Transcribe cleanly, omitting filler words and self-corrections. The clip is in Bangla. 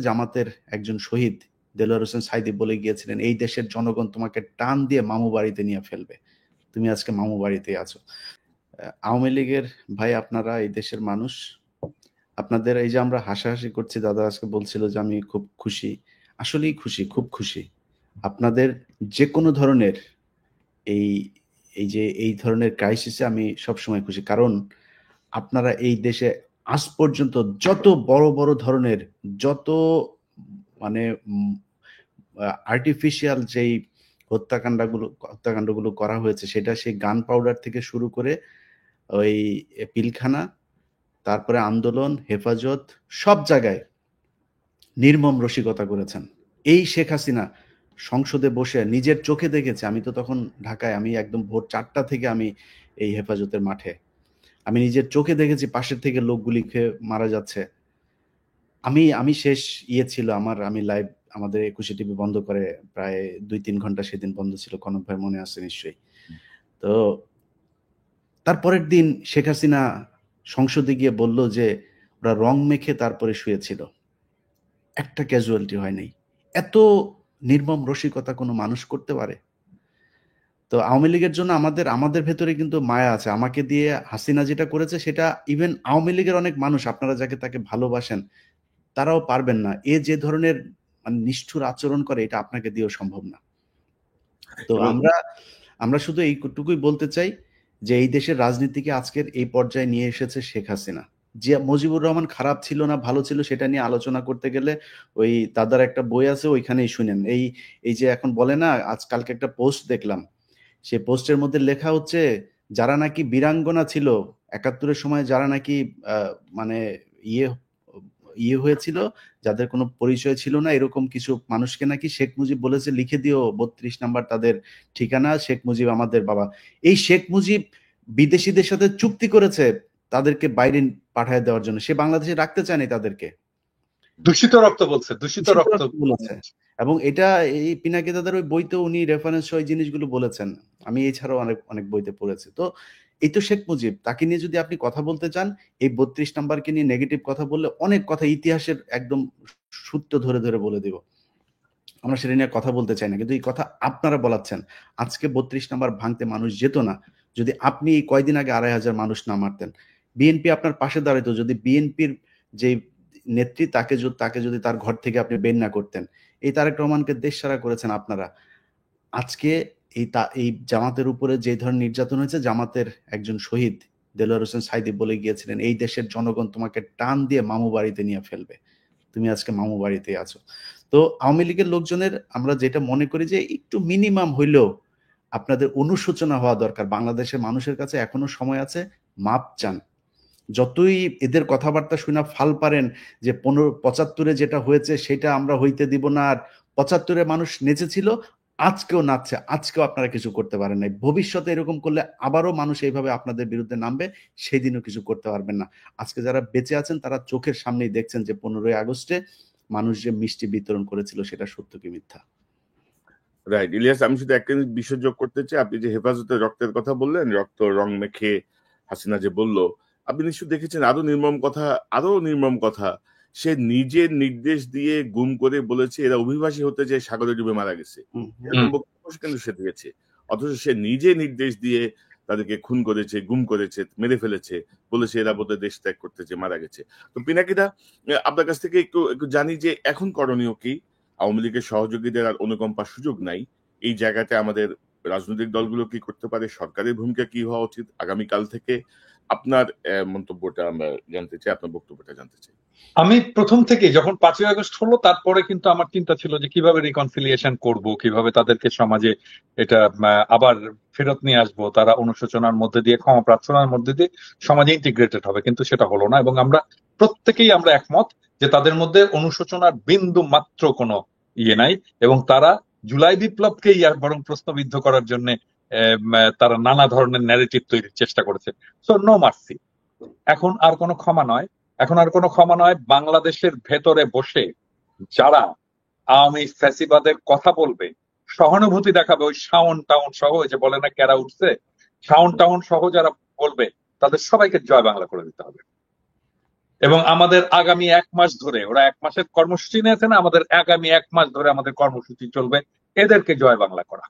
জামাতের একজন শহীদ দেলোয়ার হোসেন সাঈদী বলে গিয়েছিলেন, এই দেশের জনগণ তোমাকে টান দিয়ে মামু বাড়িতে নিয়ে ফেলবে, তুমি আজকে মামু বাড়িতেই আছো। আওয়ামী লীগের ভাই, আপনারা এই দেশের মানুষ, আপনাদের এই যে আমরা হাসাহাসি করছি, দাদা আজকে বলছিল যে আমি খুব খুশি, আসলেই খুশি, খুব খুশি। আপনাদের যে কোনো ধরনের এই এই যে এই ধরনের ক্রাইসিসে আমি সবসময় খুশি, কারণ আপনারা এই দেশে আজ পর্যন্ত যত বড় বড় ধরনের, যত মানে আর্টিফিশিয়াল যেই হত্যাকাণ্ডগুলো করা হয়েছে, সেটা সেই গান পাউডার থেকে শুরু করে ওই পিলখানা, তারপরে আন্দোলন, হেফাজত, সব জায়গায় নির্মম রসিকতা করেছেন। এই শেখ হাসিনা সংসদে বসে নিজের চোখে দেখেছে, আমি তো তখন ঢাকায়, আমি একদম ভোর 4টা থেকে আমি এই হেফাজতের মাঠে, আমি নিজের চোখে দেখেছি পাশের থেকে লোকগুলি খেয়ে মারা যাচ্ছে। আমি শেষ ছিল আমার, আমি লাইভ আমাদের 21 টিভি বন্ধ করে প্রায় 2-3 ঘন্টা সেদিন বন্ধ ছিল, কনক ভাই মনে আছে নিশ্চয়ই। তো তারপরের দিন শেখ হাসিনা সংসদে গিয়ে বলল যে ওরা রং মেখে তারপরে শুয়েছিল, একটা ক্যাজুয়ালিটি হয় নাই। এত নির্মম রসিকতা কোনো মানুষ করতে পারে? তো আওয়ামী লীগের জন্য আমাদের ভেতরে কিন্তু মায়া আছে। আমাকে দিয়ে হাসিনা যেটা করেছে, সেটা ইভেন আওয়ামী লীগের অনেক মানুষ, আপনারা যাকে তাকে ভালোবাসেন, তারাও পারবেন না। এ যে ধরনের মানে নিষ্ঠুর আচরণ করে, এটা আপনাকে দিয়েও সম্ভব না। তো আমরা শুধু এইটুকুই বলতে চাই যে এই দেশের রাজনীতিকে আজকের এই পর্যায়ে নিয়ে এসেছে শেখ হাসিনা। যে মুজিবুর রহমান খারাপ ছিল না ভালো ছিল, সেটা নিয়ে আলোচনা করতে গেলে ওই দাদার একটা বই আছে, ওইখানেই শুনেন। এই যে এখন বলে না, আজকালকে একটা পোস্ট দেখলাম, সে পোস্টের মধ্যে লেখা হচ্ছে যারা নাকি বীরাঙ্গনা ছিল 71-এর সময়, যারা নাকি মানে ইয়ে ইয়ে হয়েছিল, যাদের কোনো পরিচয় ছিল না, এরকম কিছু মানুষকে নাকি শেখ মুজিব বলেছে লিখে দিও 32 নাম্বার তাদের ঠিকানা, শেখ মুজিব আমাদের বাবা। এই শেখ মুজিব বিদেশিদের সাথে চুক্তি করেছে তাদেরকে বাইরে পাঠায় দেওয়ার জন্য, সে বাংলাদেশে রাখতে চায়নি তাদেরকে। দূষিত রক্ত বলছে, দূষিত রক্ত বলেছে। এবং এটা এই পিনাকি দাদার ওই বইতে উনি রেফারেন্স সহ এই জিনিসগুলো বলেছেন, আমি এছাড়াও অনেক অনেক বইতে পড়েছি। তো এই তো শেখ মুজিব, তাকে নিয়ে যদি আপনি কথা বলতে চান, এই 32 নাম্বারকে নিয়ে নেগেটিভ কথা বললে অনেক কথা ইতিহাসের একদম সূত্র ধরে ধরে বলে দিব, আমরা সেটা নিয়ে কথা বলতে চাই না, কিন্তু এই কথা আপনারা বলাচ্ছেন। আজকে 32 নাম্বার ভাঙতে মানুষ যেত না যদি আপনি এই কয়দিন আগে 2,500 মানুষ না মারতেন। বিএনপি আপনার পাশে দাঁড়াইতো যদি বিএনপির যে নেত্রী, তাকে যদি তার ঘর থেকে আপনি বের না করতেন। এই তারেক রহমানকে দেশছাড়া করেছেন আপনারা। আজকে এই জামাতের উপরে যে ধরনের নির্যাতন হয়েছে, জামাতের একজন শহীদ দেলোয়ার হোসেন সাঈদী বলে গিয়েছিলেন, এই দেশের জনগণ তোমাকে টান দিয়ে মামু বাড়িতে নিয়ে ফেলবে, তুমি আজকে মামু বাড়িতেই আছো। তো আওয়ামী লীগের লোকজনের আমরা যেটা মনে করি যে একটু মিনিমাম হইলেও আপনাদের অনুশোচনা হওয়া দরকার। বাংলাদেশের মানুষের কাছে এখনো সময় আছে, মাপ চান। যতই এদের কথাবার্তা শুনে ফাল পারেন যে 75-এ যেটা হয়েছে সেটা আমরা হইতে দিব না, আর 75-এ মানুষ নেচেছিল, আজকেও নাচছে, আজকেও আপনারা কিছু করতে পারেন নাই। ভবিষ্যতে এরকম করলে আবারও মানুষ এইভাবে আপনাদের বিরুদ্ধে নামবে, সেদিনও কিছু করতে পারবেন না। আজকে যারা বেঁচে আছেন তারা চোখের সামনেই দেখছেন যে 15ই আগস্টে মানুষ যে মিষ্টি বিতরণ করেছিল সেটা সত্য কি মিথ্যা। রাইট ইলিয়াস, আমি শুধু একটা বিষয় যোগ করতে চাই। আপনি যে হেফাজতের রক্তের কথা বললেন, রক্ত রং মেখে হাসিনা যে বলল, আপনি নিশ্চয়ই দেখেছেন আরো নির্মম কথা সে নিজের নির্দেশ দিয়ে গুম করে বলেছে এরা অভিবাসী হতে যে সাগরে ডুবে মারা গেছে, এরকম বক্তব্য কিন্তু সে দিয়েছে। অথচ সে নিজে নির্দেশ দিয়ে তাদেরকে খুন করেছে, গুম করেছে, মেরে ফেলেছে, বলেছে এরা বোধহয় দেশ ত্যাগ করতে যে মারা গেছে। তো পিনাকিদা, আপনার কাছ থেকে একটু জানি যে এখন করণীয় কি? আওয়ামী লীগের সহযোগীদের আর অনুকম্পার সুযোগ নাই। এই জায়গাতে আমাদের রাজনৈতিক দলগুলো কি করতে পারে, সরকারের ভূমিকা কি হওয়া উচিত আগামীকাল থেকে? আপনার মন্তব্যটা আমরা জানতে চাই, আপনার বক্তব্যটা জানতে চাই। আমি প্রথম থেকে যখন 5ই আগস্ট হলো, তারপরে কিন্তু আমার চিন্তা ছিল যে কিভাবে রিকনসিলিয়েশন করব, কিভাবে তাদেরকে সমাজে এটা আবার ফেরত নিয়ে আসবো, তারা অনুশোচনার মধ্যে দিয়ে, ক্ষমা প্রার্থনার মধ্যে দিয়ে সমাজে ইন্টিগ্রেটেড হবে। কিন্তু সেটা হলো না, এবং আমরা প্রত্যেকেই একমত যে তাদের মধ্যে অনুশোচনার বিন্দু মাত্র কোনো ইয়ে নাই, এবং তারা জুলাই বিপ্লবকেই বরং প্রশ্নবিদ্ধ করার জন্য তারা নানা ধরনের ন্যারেটিভ তৈরির চেষ্টা করেছে। So no mercy. এখন আর কোনো ক্ষমা নয়। বাংলাদেশের ভেতরে বসে যারা আওয়ামী ফ্যাসিবাদের কথা বলবে, সহানুভূতি দেখাবে, ওই শাওন টাউন সহ, যে বলে না ক্যারা উঠছে, শাওন টাউন সহ যারা বলবে, তাদের সবাইকে জয় বাংলা করে দিতে হবে। এবং আমাদের আগামী 1 মাস ধরে, ওরা 1 মাসের কর্মসূচি নিয়েছে না, আমাদের আগামী 1 মাস ধরে আমাদের কর্মসূচি চলবে এদেরকে জয় বাংলা করা।